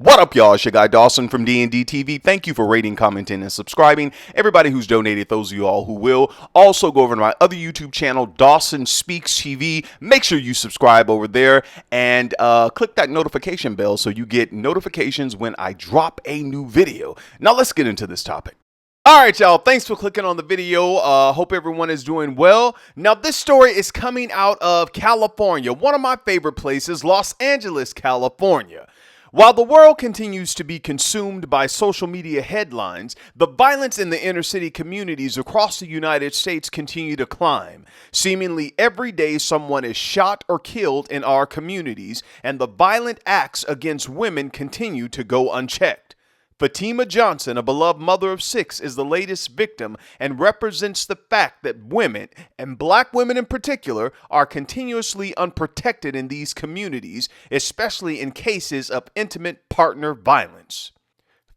What up, y'all? It's your guy Dawson from D&D TV. Thank you for rating, commenting, and subscribing. Everybody who's donated, those of you all who will. Also, go over to my other YouTube channel, Dawson Speaks TV. Make sure you subscribe over there and click that notification bell so you get notifications when I drop a new video. Now, let's get into this topic. All right, y'all. Thanks for clicking on the video. Hope everyone is doing well. Now, this story is coming out of California, one of my favorite places, Los Angeles, California. While the world continues to be consumed by social media headlines, the violence in the inner city communities across the United States continue to climb. Seemingly every day someone is shot or killed in our communities, and the violent acts against women continue to go unchecked. Fatima Johnson, a beloved mother of 6, is the latest victim and represents the fact that women, and black women in particular, are continuously unprotected in these communities, especially in cases of intimate partner violence.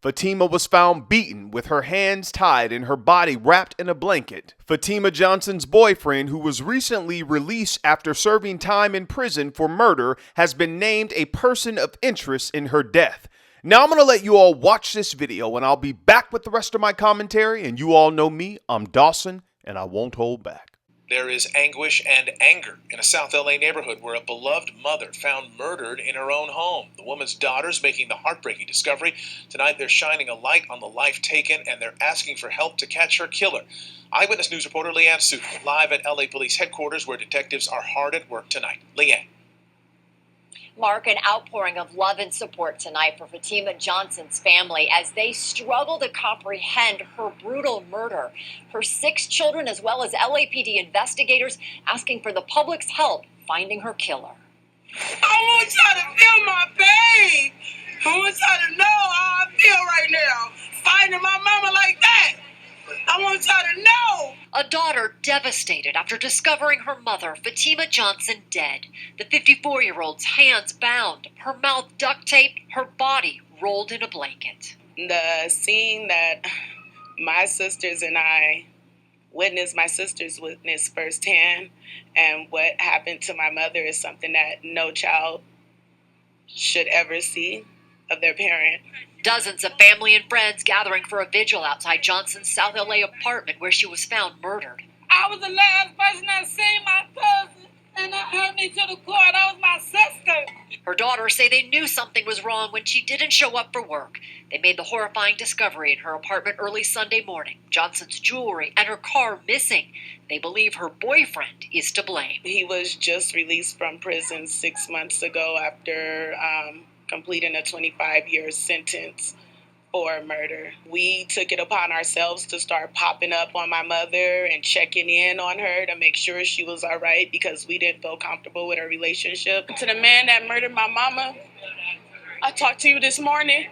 Fatima was found beaten with her hands tied and her body wrapped in a blanket. Fatima Johnson's boyfriend, who was recently released after serving time in prison for murder, has been named a person of interest in her death. Now I'm going to let you all watch this video and I'll be back with the rest of my commentary, and you all know me, I'm Dawson, and I won't hold back. There is anguish and anger in a South LA neighborhood where a beloved mother found murdered in her own home. The woman's daughter's making the heartbreaking discovery. Tonight they're shining a light on the life taken and they're asking for help to catch her killer. Eyewitness News reporter Leanne Sue live at LA Police headquarters where detectives are hard at work tonight. Leanne. Mark, an outpouring of love and support tonight for Fatima Johnson's family as they struggle to comprehend her brutal murder. Her 6 children, as well as LAPD investigators, asking for the public's help finding her killer. I want y'all to feel my pain. I want y'all to know how I feel right now. Finding my mama like that. I want y'all to know. A daughter devastated after discovering her mother, Fatima Johnson, dead. The 54-year-old's hands bound, her mouth duct taped, her body rolled in a blanket. The scene that my sisters and I witnessed, my sisters witnessed firsthand, and what happened to my mother is something that no child should ever see of their parent. Dozens of family and friends gathering for a vigil outside Johnson's South LA apartment where she was found murdered. I was the last person that seen my cousin, and that hurt me to the core. That was my sister. Her daughters say they knew something was wrong when she didn't show up for work. They made the horrifying discovery in her apartment early Sunday morning. Johnson's jewelry and her car missing. They believe her boyfriend is to blame. He was just released from prison 6 months ago after completing a 25-year sentence for murder. We took it upon ourselves to start popping up on my mother and checking in on her to make sure she was all right because we didn't feel comfortable with her relationship. To the man that murdered my mama, I talked to you this morning.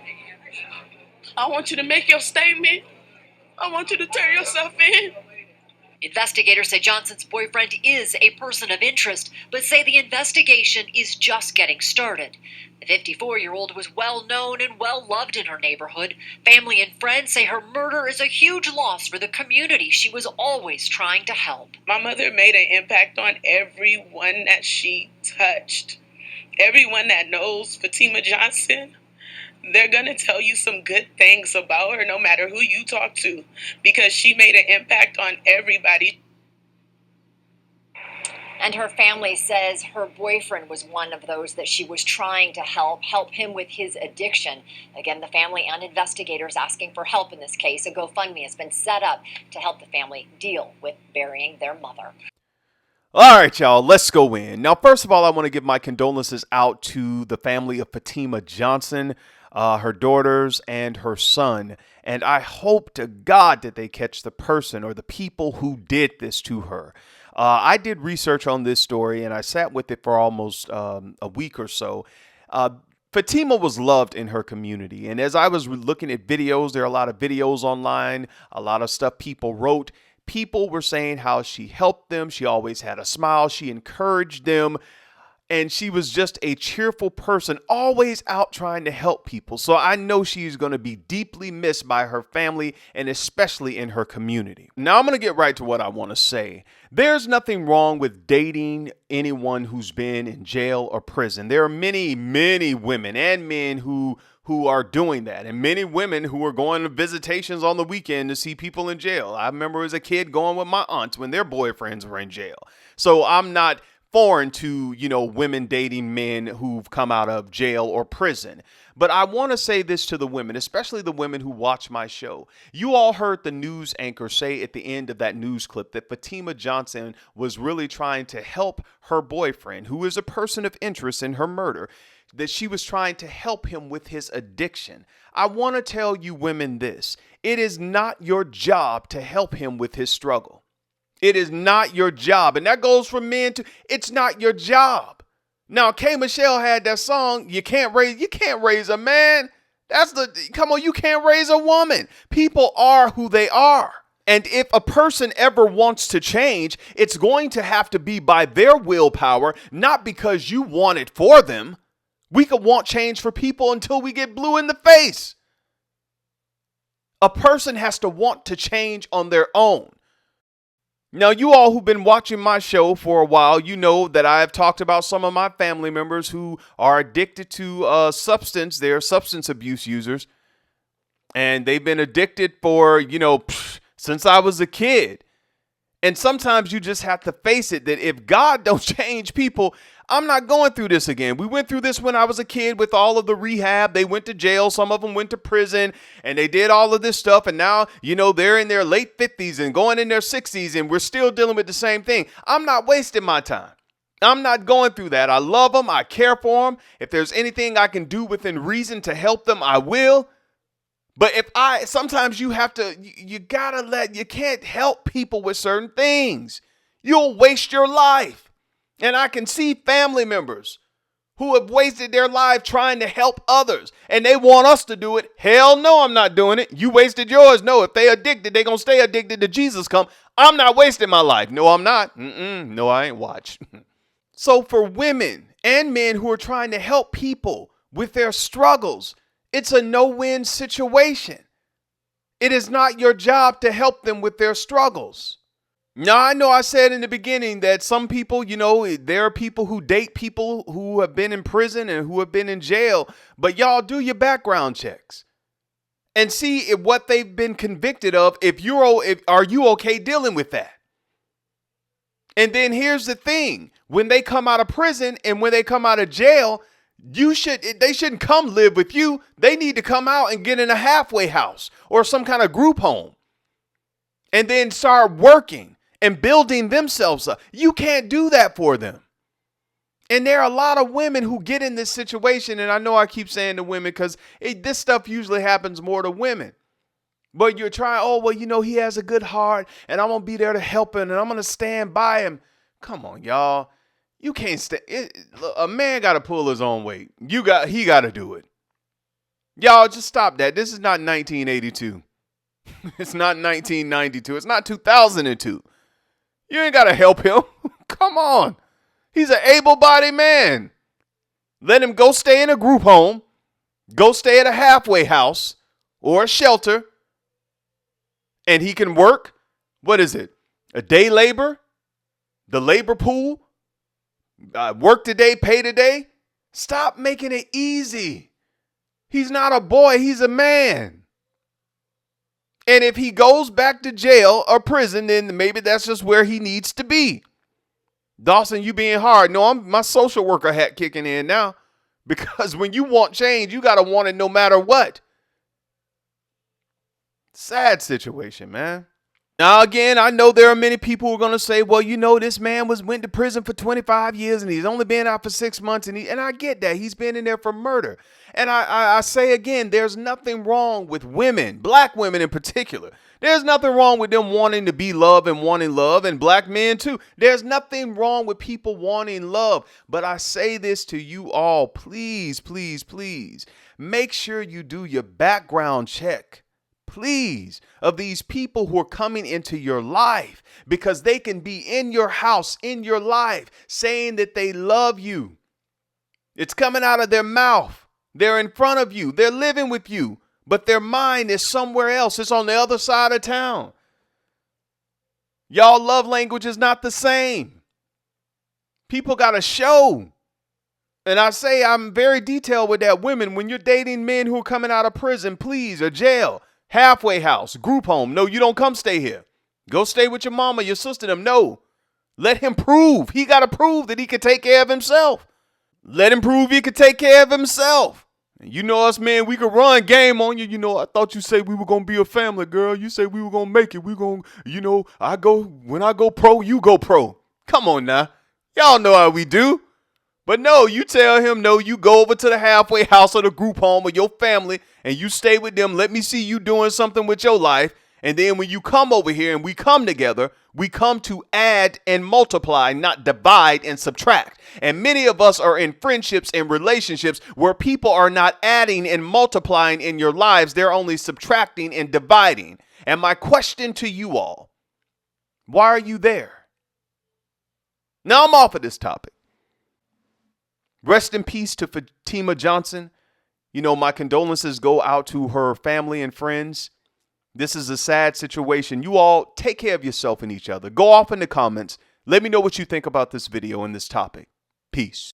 I want you to make your statement. I want you to turn yourself in. Investigators say Johnson's boyfriend is a person of interest, but say the investigation is just getting started. The 54-year-old was well known and well loved in her neighborhood. Family and friends say her murder is a huge loss for the community she was always trying to help. My mother made an impact on everyone that she touched. Everyone that knows Fatima Johnson, they're going to tell you some good things about her no matter who you talk to, because she made an impact on everybody. And her family says her boyfriend was one of those that she was trying to help him with his addiction. Again, the family and investigators asking for help in this case. A GoFundMe has been set up to help the family deal with burying their mother. All right, y'all, let's go in. Now, first of all, I want to give my condolences out to the family of Fatima Johnson, her daughters, and her son. And I hope to God that they catch the person or the people who did this to her. I did research on this story and I sat with it for almost a week or so. Fatima was loved in her community. And as I was looking at videos, there are a lot of videos online, a lot of stuff people wrote. People were saying how she helped them. She always had a smile. She encouraged them. And she was just a cheerful person, always out trying to help people. So I know she's going to be deeply missed by her family and especially in her community. Now I'm going to get right to what I want to say. There's nothing wrong with dating anyone who's been in jail or prison. There are many, many women and men who who are doing that, and many women who are going to visitations on the weekend to see people in jail. I remember as a kid going with my aunts when their boyfriends were in jail. So I'm not foreign to, women dating men who've come out of jail or prison. But I want to say this to the women, especially the women who watch my show. You all heard the news anchor say at the end of that news clip that Fatima Johnson was really trying to help her boyfriend, who is a person of interest in her murder, that she was trying to help him with his addiction. I want to tell you women this. It is not your job to help him with his struggle. It is not your job. And that goes for men too. It's not your job. Now, K. Michelle had that song, you can't raise a man. Come on, you can't raise a woman. People are who they are. And if a person ever wants to change, it's going to have to be by their willpower, not because you want it for them. We could want change for people until we get blue in the face. A person has to want to change on their own. Now, you all who've been watching my show for a while, you know that I have talked about some of my family members who are addicted to substance. They're substance abuse users. And they've been addicted for, since I was a kid. And sometimes you just have to face it that if God don't change people, I'm not going through this again. We went through this when I was a kid with all of the rehab. They went to jail. Some of them went to prison and they did all of this stuff. And now, they're in their late 50s and going in their 60s and we're still dealing with the same thing. I'm not wasting my time. I'm not going through that. I love them. I care for them. If there's anything I can do within reason to help them, I will. But sometimes you have to, you can't help people with certain things. You'll waste your life. And I can see family members who have wasted their life trying to help others. And they want us to do it. Hell no, I'm not doing it. You wasted yours. No, if they addicted, they going to stay addicted to Jesus come. I'm not wasting my life. No, I'm not. No, I ain't watch. So for women and men who are trying to help people with their struggles, it's a no-win situation. It is not your job to help them with their struggles. Now, I know I said in the beginning that some people, there are people who date people who have been in prison and who have been in jail. But y'all do your background checks and see if what they've been convicted of, are you okay dealing with that? And then here's the thing. When they come out of prison and when they come out of jail, they shouldn't come live with you. They need to come out and get in a halfway house or some kind of group home and then start working and building themselves up. You can't do that for them. And there are a lot of women who get in this situation. And I know I keep saying to women because this stuff usually happens more to women. But you're trying, he has a good heart and I'm going to be there to help him and I'm going to stand by him. Come on, y'all. You can't a man got to pull his own weight. He got to do it. Y'all just stop that. This is not 1982. It's not 1992. It's not 2002. You ain't got to help him. Come on. He's an able-bodied man. Let him go stay in a group home. Go stay at a halfway house or a shelter. And he can work. What is it? A day labor? The labor pool? Work today, pay today? Stop making it easy. He's not a boy. He's a man. And if he goes back to jail or prison, then maybe that's just where he needs to be. Dawson, you being hard. No, I'm my social worker hat kicking in now. Because when you want change, you got to want it no matter what. Sad situation, man. Now, again, I know there are many people who are going to say, well, this man went to prison for 25 years and he's only been out for 6 months. And I get that. He's been in there for murder. And I say again, there's nothing wrong with women, black women in particular. There's nothing wrong with them wanting to be loved and wanting love, and black men too. There's nothing wrong with people wanting love. But I say this to you all, please, please, please, make sure you do your background check. Please, of these people who are coming into your life, because they can be in your house, in your life, saying that they love you. It's coming out of their mouth. They're in front of you. They're living with you, but their mind is somewhere else. It's on the other side of town. Y'all love language is not the same. People got to show. And I say I'm very detailed with that. Women, when you're dating men who are coming out of prison, please, or jail, halfway house, group home. No, you don't come stay here. Go stay with your mama, your sister, them. No. Let him prove. He got to prove that he can take care of himself. Let him prove he can take care of himself. And you know us, man, we could run game on you. You know, I thought you said we were going to be a family, girl. You said we were going to make it. We going to, you know, when I go pro, you go pro. Come on now. Y'all know how we do. But no, you tell him, no, you go over to the halfway house or the group home of your family and you stay with them. Let me see you doing something with your life. And then when you come over here and we come together, we come to add and multiply, not divide and subtract. And many of us are in friendships and relationships where people are not adding and multiplying in your lives. They're only subtracting and dividing. And my question to you all, why are you there? Now I'm off of this topic. Rest in peace to Fatima Johnson. You know, my condolences go out to her family and friends. This is a sad situation. You all take care of yourself and each other. Go off in the comments. Let me know what you think about this video and this topic. Peace.